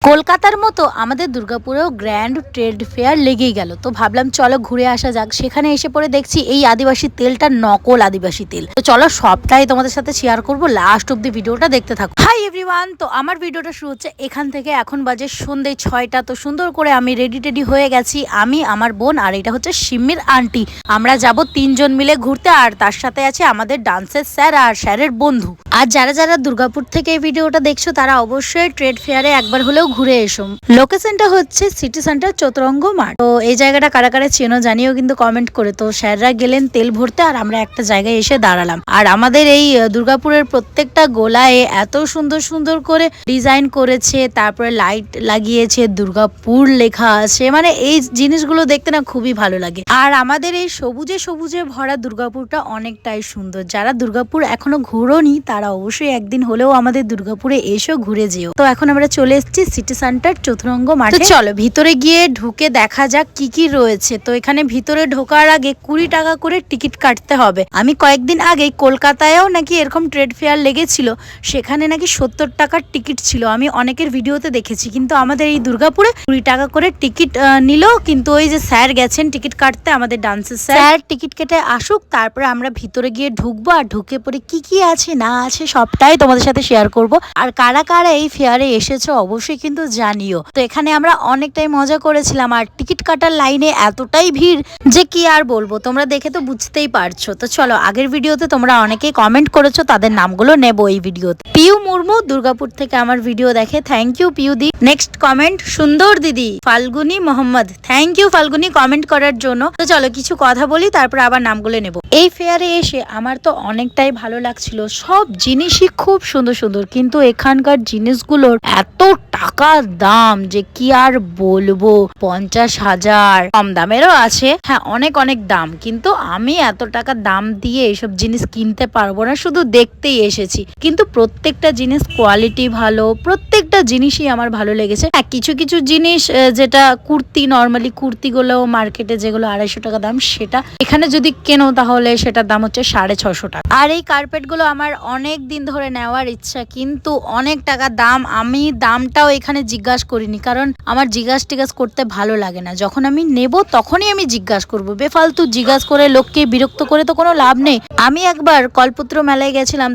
কলকাতার মতো আমাদের দুর্গাপুরেও গ্র্যান্ড ট্রেড ফেয়ার লেগেই গেল। তো ভাবলাম চলো ঘুরে আসা যাক। সেখানে এসে পরে দেখছি এই আদিবাসী তেলটা নকল আদিবাসী তেল। তো চলো সবটাই তোমাদের সাথে শেয়ার করব, লাস্ট অব্দি ভিডিওটা দেখতে থাকো। হাই এভরিওয়ান, তো আমার ভিডিওটা শুরু হচ্ছে এখান থেকে। এখন বাজে সন্ধ্যে 6টা। তো সুন্দর করে আমি রেডি হয়ে গেছি, আমি, আমার বোন আর এটা হচ্ছে সিম্মির আন্টি। আমরা যাব 3জন মিলে ঘুরতে, আর তার সাথে আছে আমাদের ডান্সের স্যার আর স্যারের বন্ধু। আর যারা যারা দুর্গাপুর থেকে এই ভিডিওটা দেখছো তারা অবশ্যই ট্রেড ফেয়ারে একবার হলেও ঘুরে এসো। লোকেশনটা হচ্ছে সিটি সেন্টার চতুরঙ্গ মাঠ। তো এই জায়গাটা কারা কারা চেনো জানিও কিন্তু কমেন্ট করে। তো স্যাররা গেলেন তেল ভরতে আর আমরা একটা জায়গায় এসে দাঁড়ালাম। আর আমাদের এই দুর্গাপুরের প্রত্যেকটা গোলায় এত সুন্দর সুন্দর করে ডিজাইন করেছে, তারপরে লাইট লাগিয়েছে, দুর্গাপুর লেখা আছে। মানে এই জিনিসগুলো দেখতে না খুবই ভালো লাগে। আর আমাদের এই সবুজে সবুজে ভরা দুর্গাপুরটা অনেকটাই সুন্দর। যারা দুর্গাপুর এখনো ঘুরোনি তারা অবশ্যই একদিন হলেও আমাদের দুর্গাপুরে এসেও ঘুরে যেও। তো এখন আমরা চলে এসেছি সিটি সেন্টার চতুরঙ্গ মাঠে। চলো ভিতরে গিয়ে ঢুকে দেখা যাক কি কি রয়েছে। তো এখানে ভিতরে ঢোকার আগে 20 টাকা করে টিকিট কাটতে হবে। আমি কয়েকদিন আগে কলকাতায়ও নাকি এরকম ট্রেড ফেয়ার লেগেছিল, সেখানে নাকি 70 টাকার টিকিট ছিল। আমি অনেকের ভিডিওতে দেখেছি, কিন্তু আমাদের এই দুর্গাপুরে 20 টাকা করে টিকিট নিল। কিন্তু ওই যে স্যার গেছেন টিকিট কাটতে, আমাদের ডান্সের স্যার টিকিট কেটে আসুক, তারপরে আমরা ভিতরে গিয়ে ঢুকবো। আর ঢুকে পরে কি কি আছে না আছে সবটাই তোমাদের সাথে শেয়ার করব। আর কারা কারা এই ফেয়ারে এসেছো অবশ্যই কিন্তু জানিও। তো এখানে আমরা অনেকটাই মজা করেছিলাম। আর টিকিট কাটার লাইনে এতটাই ভিড় যে কি আর বলবো, তোমরা দেখে তো বুঝতেই পারছো। তো চলো, আগের ভিডিওতে তোমরা অনেকেই কমেন্ট করেছো, তাদের নামগুলো নেবো এই ভিডিওতে। পিউ মুর্মু দুর্গাপুর থেকে আমার ভিডিও দেখে, থ্যাংক ইউ পিউ দি। নেক্সট কমেন্ট সুন্দর দিদি। Falguni Mohammad, thank you Falguni comment করার জন্য। তো চলো কিছু কথা বলি, তারপর আবার নামগুলো নেবো। এই ফেয়ারে এসে আমার তো অনেকটাই ভালো লাগছিল। সব জিনিসই খুব সুন্দর সুন্দর, কিন্তু এখানকার জিনিসগুলোর এত টাকা দাম যে কি আর বলবো। 50,000, কম দামেরও আছে, হ্যাঁ অনেক অনেক দাম। কিন্তু আমি এত টাকা দাম দিয়ে এসব জিনিস কিনতে পারবো না, শুধু দেখতেই এসেছি। কিন্তু প্রত্যেকটা জিনিস কোয়ালিটি ভালো, প্রত্যেকটা জিনিসই আমার ভালো লেগেছে। হ্যাঁ কিছু কিছু জিনিস যেটা কুর্তি, নর্মালি কুর্তিগুলো মার্কেটে যেগুলো 250 টাকা দাম, সেটা এখানে যদি কেনো তাহলে সেটার দাম হচ্ছে 650 টাকা। আর এই কার্পেটগুলো আমার অনেক দিন ধরে নেওয়ার ইচ্ছা, কিন্তু অনেক টাকা দাম। আমি দামটাও এখানে জিজ্ঞাসা করিনি, কারণ আমার জিজ্ঞাসা করতে ভালো লাগে না। যখন আমি নেব তখনই আমি জিজ্ঞাসা করবো। বেফালতু জিজ্ঞাসা করে লোককে বিরক্ত করে তো কোনো লাভ নেই। আমি একবার কল্পতরু মেলায় গেছিলাম,